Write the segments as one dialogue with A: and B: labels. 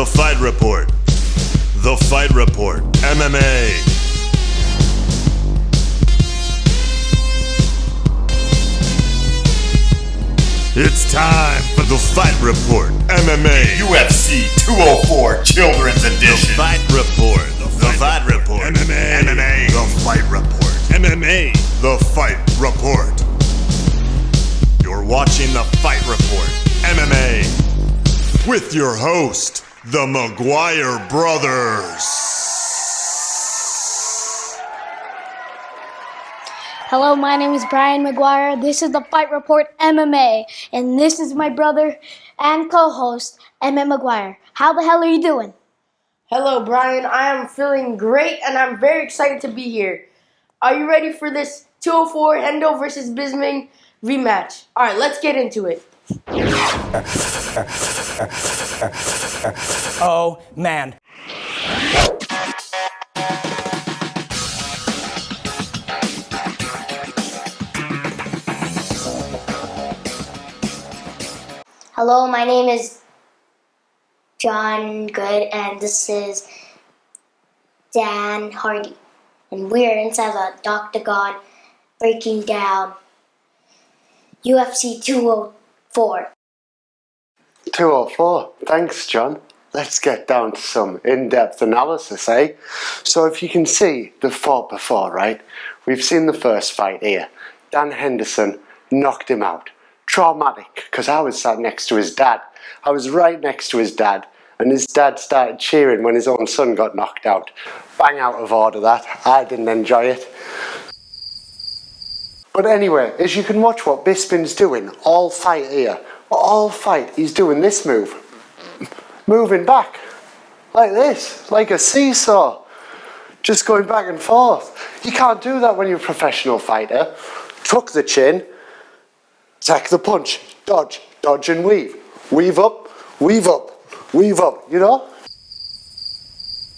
A: The Fight Report. The Fight Report MMA. It's time for The Fight Report MMA.
B: UFC 204 Children's Edition.
A: The Fight Report. The Fight Report MMA. The Fight Report MMA. The Fight Report. You're watching The Fight Report MMA with your host, the McGuire Brothers.
C: Hello, my name is Brian McGuire. This is the Fight Report MMA, and this is my brother and co-host, MMA McGuire. How the hell are you doing?
D: Hello, Brian. I am feeling great, and I'm very excited to be here. Are you ready for this 204 Hendo versus Bisping rematch? All right, let's get into it.
E: Oh, man.
C: Hello, my name is John Good, and this is Dan Hardy. And we're inside the Dr. God breaking down UFC 204.
F: 204. Thanks, John. Let's get down to some in-depth analysis, eh? So if you can see, they've fought before, right? We've seen the first fight here. Dan Henderson knocked him out. Traumatic, because I was sat next to his dad. I was right next to his dad, and his dad started cheering when his own son got knocked out. Bang out of order, that. I didn't enjoy it. But anyway, as you can watch what Bisping's doing, all fight here, all fight, he's doing this move. Moving back, like this, like a seesaw. Just going back and forth. You can't do that when you're a professional fighter. Tuck the chin, attack the punch, dodge, dodge and weave. Weave up, weave up, weave up, you know?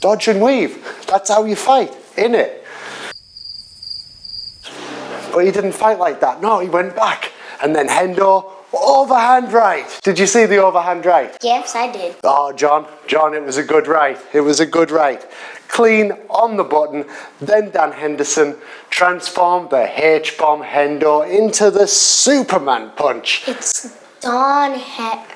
F: Dodge and weave. That's how you fight, innit? But he didn't fight like that. No, he went back. And then Hendo, overhand right. Did you see the overhand right?
C: Yes, I did.
F: Oh, John, it was a good right. It was a good right. Clean on the button. Then Dan Henderson transformed the H-bomb Hendo into the Superman punch.
C: It's Don
F: Hendo?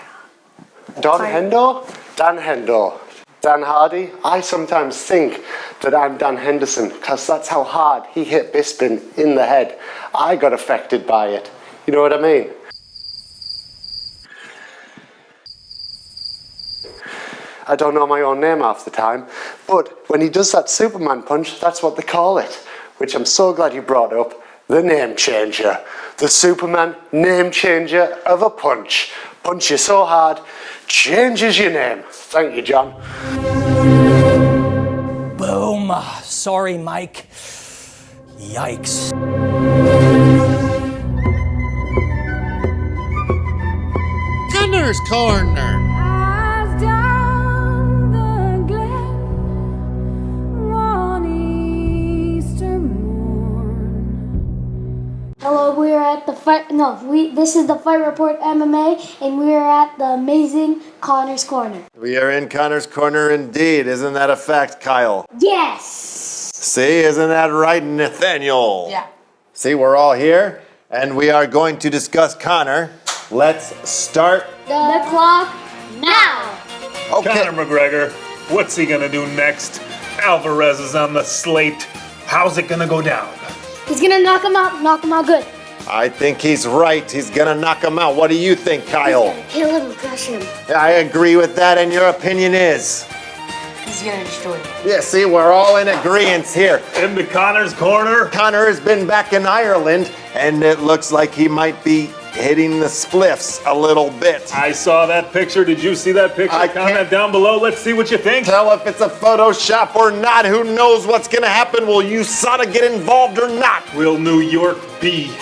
F: Dan Hendo. Dan Hardy. I sometimes think that I'm Dan Henderson because that's how hard he hit Bisping in the head. I got affected by it. You know what I mean? I don't know my own name half the time, but when he does that Superman punch, that's what they call it, which I'm so glad you brought up, the name changer. The Superman name changer of a punch. Punch you so hard, changes your name. Thank you, John.
E: Boom. Sorry, Mike. Yikes.
G: Connor's Corner.
C: Hello, we are at the fight. This is the Fight Report MMA, and we are at the amazing Connor's Corner.
A: We are in Connor's Corner indeed. Isn't that a fact, Kyle?
C: Yes.
A: See, isn't that right, Nathaniel?
D: Yeah.
A: See, we're all here, and we are going to discuss Connor. Let's start.
C: The clock now.
A: Okay.
H: Conor McGregor, what's he gonna do next? Alvarez is on the slate. How's it gonna go down?
C: He's gonna knock him out good.
A: I think he's right. He's gonna knock him out. What do you think, Kyle?
C: He's gonna kill him and crush him.
A: I agree with that, and your opinion is?
D: He's gonna destroy him.
A: Yeah, see, we're all in agreement here.
H: Into Conor's Corner.
A: Connor has been back in Ireland, and it looks like he might be hitting the spliffs a little bit.
H: I saw that picture. Did you see that picture?
A: I
H: Comment
A: can't-
H: down below. Let's see what you think.
A: Tell if it's a Photoshop or not. Who knows what's gonna happen? Will USADA get involved or not?
H: Will New York be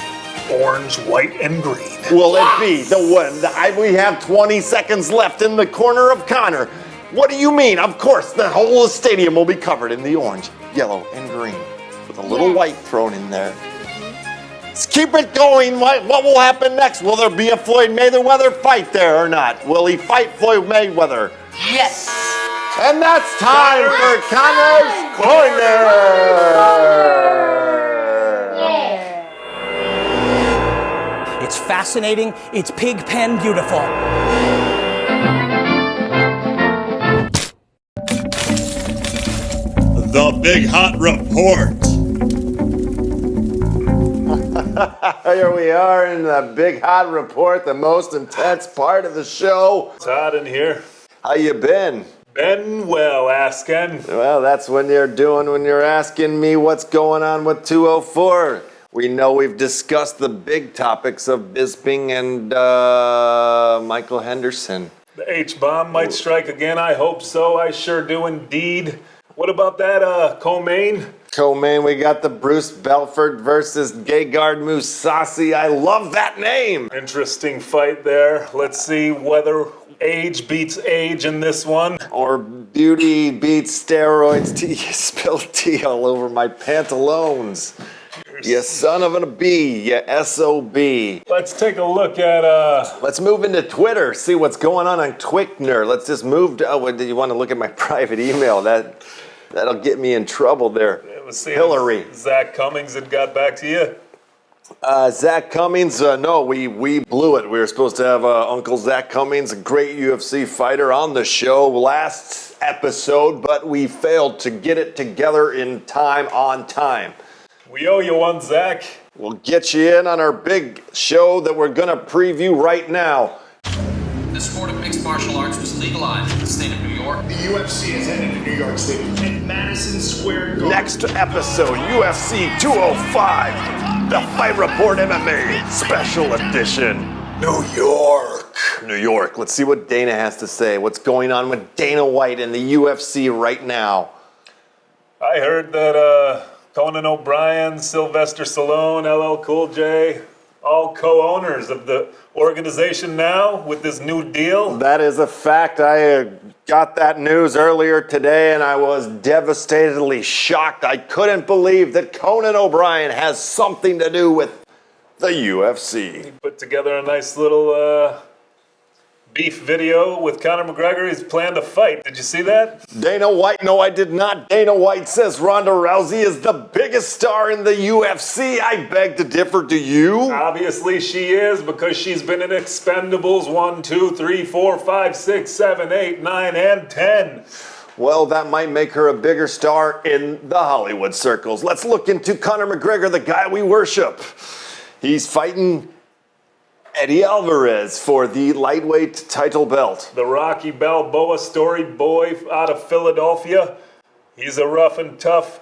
H: orange, white, and green?
A: Will it be the one? We have 20 seconds left in the corner of Connor. What do you mean? Of course, the whole stadium will be covered in the orange, yellow, and green with a little white thrown in there. Let's keep it going. What will happen next? Will there be a Floyd Mayweather fight there or not? Will he fight Floyd Mayweather?
D: Yes.
I: And that's time for Connor's Corner.
E: It's fascinating, it's pig pen beautiful.
A: The Big Hot Report.
I: Here we are in the Big Hot Report, the most intense part of the show.
H: It's hot in here.
I: How you been?
H: Been well, asking.
I: Well, that's when you're asking me what's going on with 204. We know we've discussed the big topics of Bisping and Michael Henderson.
H: The H-bomb might strike again. I hope so. I sure do indeed. What about that, Co-Main?
I: Co-Main, we got the Bruce Belfort versus Gegard Mousasi. I love that name.
H: Interesting fight there. Let's see whether age beats age in this one.
I: Or beauty beats steroids. You spilled tea all over my pantaloons. You son of a bee, you SOB.
H: Let's take a look at,
I: Let's move into Twitter, see what's going on Twickner. Let's just move to, oh, do you want to look at my private email? That'll get me in trouble there.
H: let's see.
I: Hillary.
H: Zach Cummings had got back to you?
I: Zach Cummings, no, we blew it. We were supposed to have Uncle Zach Cummings, a great UFC fighter, on the show last episode, but we failed to get it together in time, on time.
H: We owe you one, Zach.
I: We'll get you in on our big show that we're going to preview right now.
J: The sport of mixed martial arts was legalized in the state of New York.
B: The UFC is headed to New York City. In Madison Square Garden.
I: Next episode, UFC 205, The Fight Report MMA Special Edition. New York. Let's see what Dana has to say. What's going on with Dana White and the UFC right now?
H: I heard that Conan O'Brien, Sylvester Stallone, LL Cool J, all co-owners of the organization now with this new deal.
I: That is a fact. I got that news earlier today and I was devastatedly shocked. I couldn't believe that Conan O'Brien has something to do with the UFC.
H: He put together a nice little beef video with Conor McGregor. He's planned a fight. Did you see that?
I: Dana White, no, I did not. Dana White says Ronda Rousey is the biggest star in the UFC. I beg to differ. Do you?
H: Obviously she is, because she's been in Expendables 1, 2, 3, 4, 5, 6, 7, 8, 9, and 10.
I: Well, that might make her a bigger star in the Hollywood circles. Let's look into Conor McGregor, the guy we worship. He's fighting Eddie Alvarez for the lightweight title belt.
H: The Rocky Balboa story boy out of Philadelphia. He's a rough and tough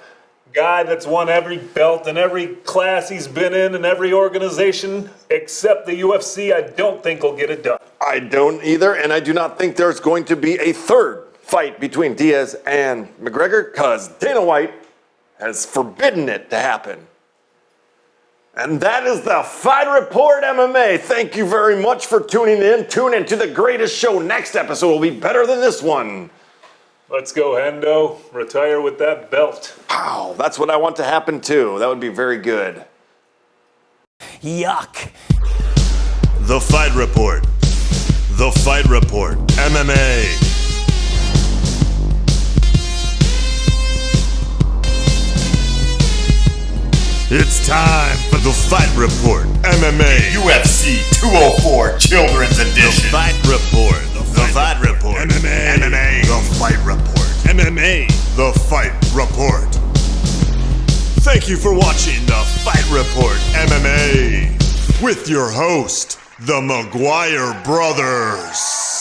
H: guy that's won every belt in every class he's been in every organization except the UFC. I don't think he'll get it done.
I: I don't either, and I do not think there's going to be a third fight between Diaz and McGregor, because Dana White has forbidden it to happen. And that is the Fight Report MMA. Thank you very much for tuning in. Tune in to the greatest show. Next episode will be better than this one.
H: Let's go, Hendo. Retire with that belt.
I: Wow, that's what I want to happen too. That would be very good.
E: Yuck.
A: The Fight Report. The Fight Report MMA. It's time for the Fight Report MMA.
B: UFC 204 Children's Edition.
A: The Fight Report. The Fight Report MMA. The Fight Report MMA. The Fight Report. Thank you for watching the Fight Report MMA with your host, the McGuire Brothers.